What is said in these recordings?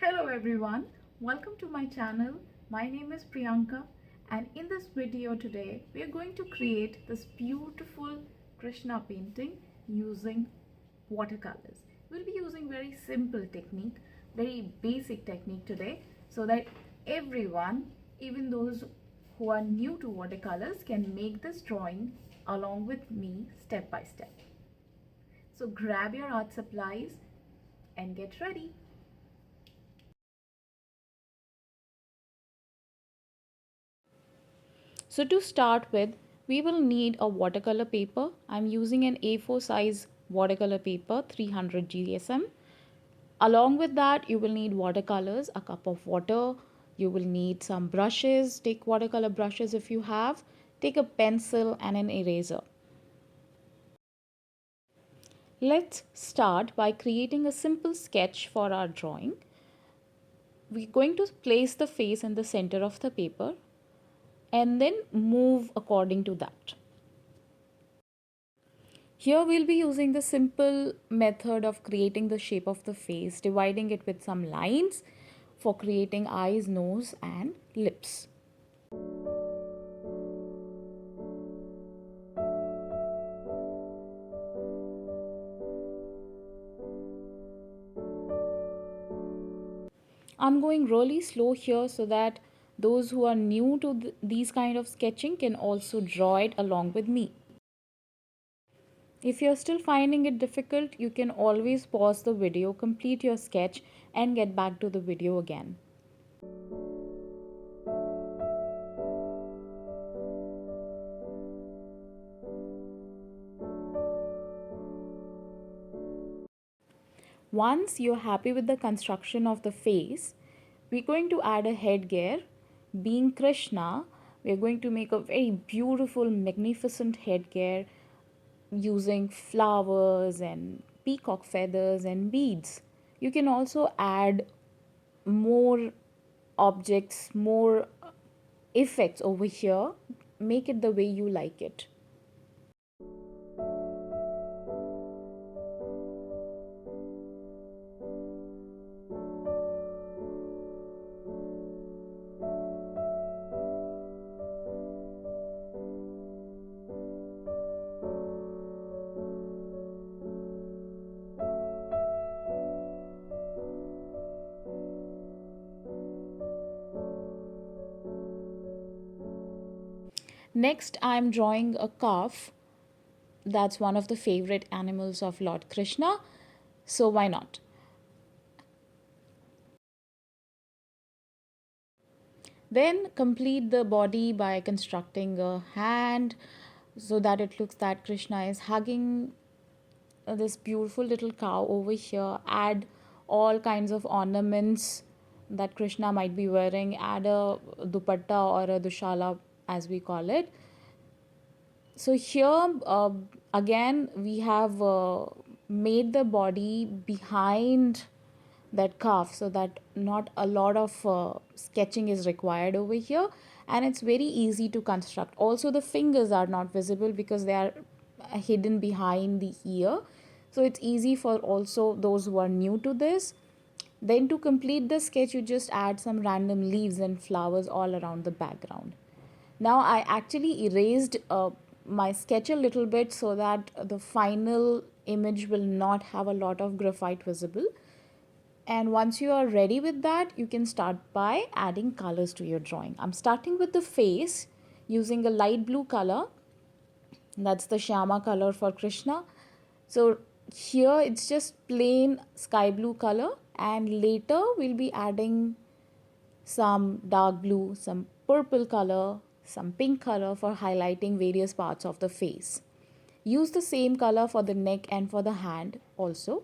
Hello everyone, welcome to my channel. My name is Priyanka, and in this video today we are going to create this beautiful Krishna painting using watercolors. We'll be using very simple technique, very basic technique today, so that everyone, even those who are new to watercolors, can make this drawing along with me step by step. So grab your art supplies and get ready. So to start with, we will need a watercolor paper. I'm using an A4 size watercolor paper, 300 GSM. Along with that, you will need watercolors, a cup of water. You will need some brushes. Take watercolor brushes if you have. Take a pencil and an eraser. Let's start by creating a simple sketch for our drawing. We're going to place the face in the center of the paper and then move according to that. Here we'll be using the simple method of creating the shape of the face, dividing it with some lines for creating eyes, nose and lips. I'm going really slow here so that those who are new to these kind of sketching can also draw it along with me. If you're still finding it difficult, you can always pause the video, complete your sketch and get back to the video again. Once you're happy with the construction of the face, we're going to add a headgear. Being Krishna, we're going to make a very beautiful, magnificent headgear using flowers and peacock feathers and beads. You can also add more objects, more effects over here. Make it the way you like it. Next, I'm drawing a calf. That's one of the favorite animals of Lord Krishna. So why not? Then complete the body by constructing a hand so that it looks that Krishna is hugging this beautiful little cow over here. Add all kinds of ornaments that Krishna might be wearing. Add a dupatta or a dushala as we call it. So here again we have made the body behind that calf so that not a lot of sketching is required over here, and it's very easy to construct. Also the fingers are not visible because they are hidden behind the ear, so it's easy for also those who are new to this. Then to complete the sketch, you just add some random leaves and flowers all around the background. Now I actually erased my sketch a little bit so that the final image will not have a lot of graphite visible. And once you are ready with that, you can start by adding colors to your drawing. I'm starting with the face using a light blue color. That's the Shyama color for Krishna. So here it's just plain sky blue color, and later we'll be adding some dark blue, some purple color, some pink color for highlighting various parts of the face. Use the same color for the neck and for the hand also.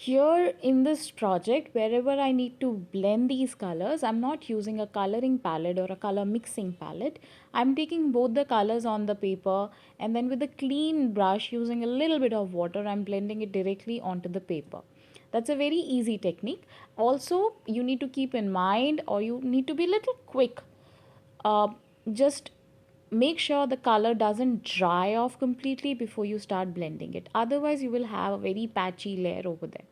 Here in this project, wherever I need to blend these colors, I'm not using a coloring palette or a color mixing palette. I'm taking both the colors on the paper, and then with a clean brush using a little bit of water, I'm blending it directly onto the paper. That's a very easy technique. Also, you need to keep in mind, or you need to be a little quick. uh, just make sure the color doesn't dry off completely before you start blending it. Otherwise, you will have a very patchy layer over there.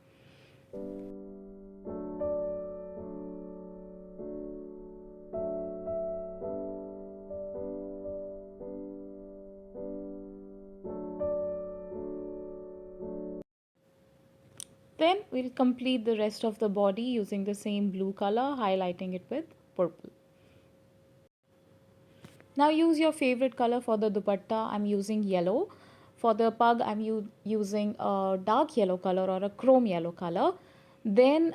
Then we'll complete the rest of the body using the same blue color, highlighting it with purple. Now use your favorite color for the dupatta. I'm using yellow. For the pug, I'm using a dark yellow color or a chrome yellow color. Then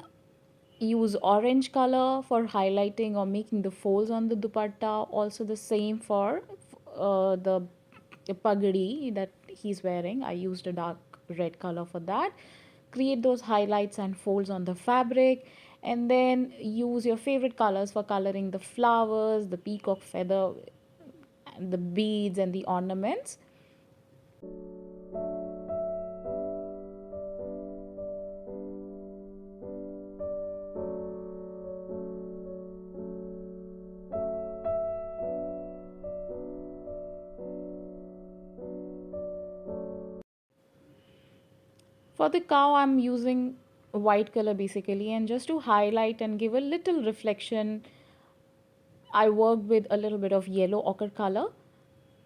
use orange color for highlighting or making the folds on the dupatta. Also the same for the pagadi that he's wearing. I used a dark red color for that. Create those highlights and folds on the fabric, and then use your favorite colors for coloring the flowers, the peacock feather, and the beads and the ornaments. For the cow, I'm using white color basically, and just to highlight and give a little reflection, I worked with a little bit of yellow ochre color.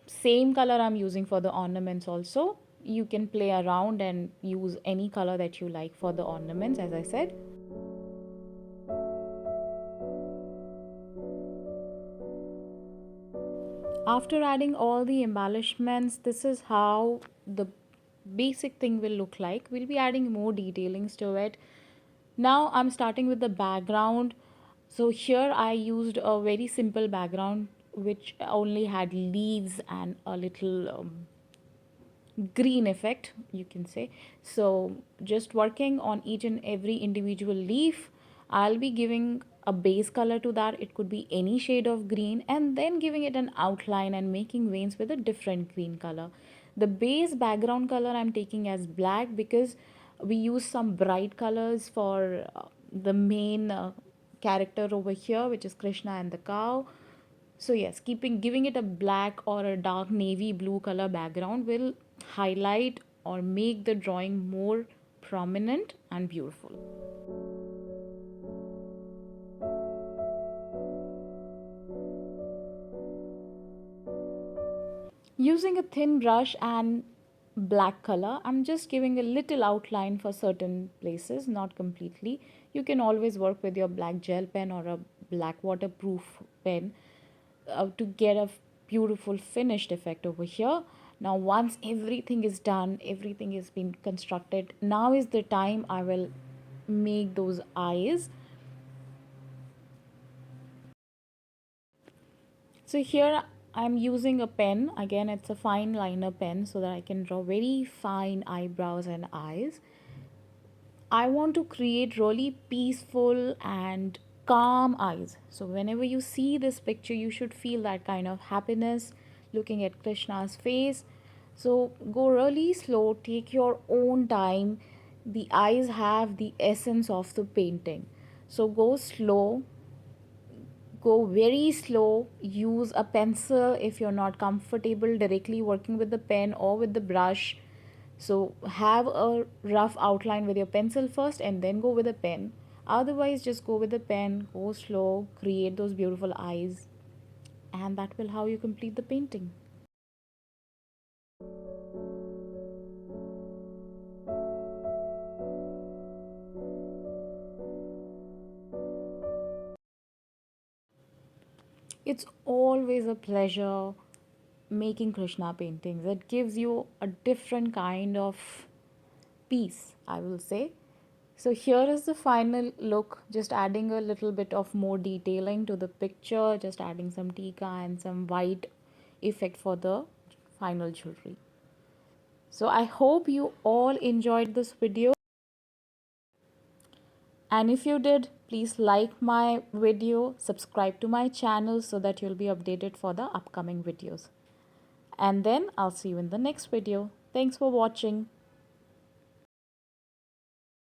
Same color I'm using for the ornaments also. You can play around and use any color that you like for the ornaments, as I said. After adding all the embellishments, this is how the basic thing will look like. We'll be adding more detailings to it. Now I'm starting with the background. So here I used a very simple background which only had leaves and a little green effect, you can say. So just working on each and every individual leaf, I'll be giving a base color to that. It could be any shade of green, and then giving it an outline and making veins with a different green color. The base background color I'm taking as black because we use some bright colors for the main character over here, which is Krishna and the cow. So yes, keeping giving it a black or a dark navy blue color background will highlight or make the drawing more prominent and beautiful. Using a thin brush and black color, I'm just giving a little outline for certain places, not completely. You can always work with your black gel pen or a black waterproof pen to get a beautiful finished effect over here. Now once everything is done, everything has been constructed, now is the time I will make those eyes. So here I'm using a pen. Again, it's a fine liner pen so that I can draw very fine eyebrows and eyes. I want to create really peaceful and calm eyes. So whenever you see this picture, you should feel that kind of happiness looking at Krishna's face. So go really slow, take your own time. The eyes have the essence of the painting. So go slow, go very slow. Use a pencil if you're not comfortable directly working with the pen or with the brush. So have a rough outline with your pencil first and then go with a pen. Otherwise, just go with the pen, go slow, create those beautiful eyes, and that will how you complete the painting. It's always a pleasure making Krishna paintings. It gives you a different kind of peace, I will say. So here is the final look, just adding a little bit of more detailing to the picture, just adding some tika and some white effect for the final jewelry. So I hope you all enjoyed this video. And if you did, please like my video, subscribe to my channel so that you'll be updated for the upcoming videos. And then I'll see you in the next video. Thanks for watching.